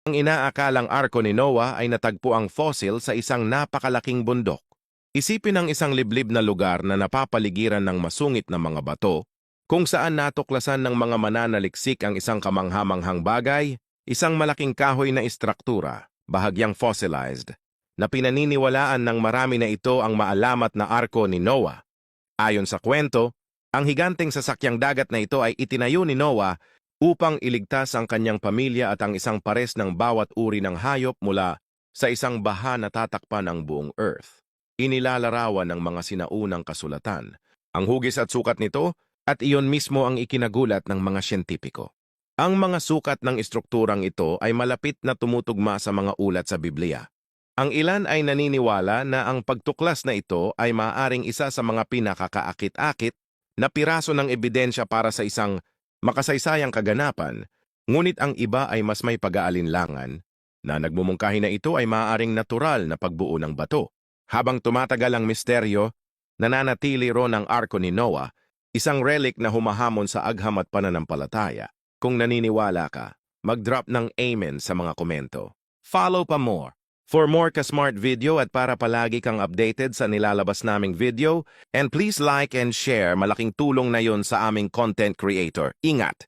Ang inaakalang arko ni Noah ay natagpo ang fossil sa isang napakalaking bundok. Isipin ang isang liblib na lugar na napapaligiran ng masungit na mga bato, kung saan natuklasan ng mga mananaliksik ang isang kamanghamanghang bagay, isang malaking kahoy na istruktura, bahagyang fossilized, na pinaniniwalaan ng marami na ito ang maalamat na arko ni Noah. Ayon sa kwento, ang higanteng sasakyang dagat na ito ay itinayo ni Noah upang iligtas ang kanyang pamilya at ang isang pares ng bawat uri ng hayop mula sa isang baha na tatakpan ang buong Earth. Inilalarawan ng mga sinaunang kasulatan ang hugis at sukat nito at iyon mismo ang ikinagulat ng mga siyentipiko. Ang mga sukat ng estrukturang ito ay malapit na tumutugma sa mga ulat sa Biblia. Ang ilan ay naniniwala na ang pagtuklas na ito ay maaaring isa sa mga pinakakaakit-akit na piraso ng ebidensya para sa isang makasaysayang kaganapan, ngunit ang iba ay mas may pag-aalinlangan na nagmumungkahi na ito ay maaaring natural na pagbuo ng bato. Habang tumatagal ang misteryo, nananatili ron ang arko ni Noah, isang relic na humahamon sa agham at pananampalataya. Kung naniniwala ka, mag-drop ng amen sa mga komento. Follow pa more. For more ka-smart video at para palagi kang updated sa nilalabas naming video, and please like and share, malaking tulong na yon sa aming content creator. Ingat!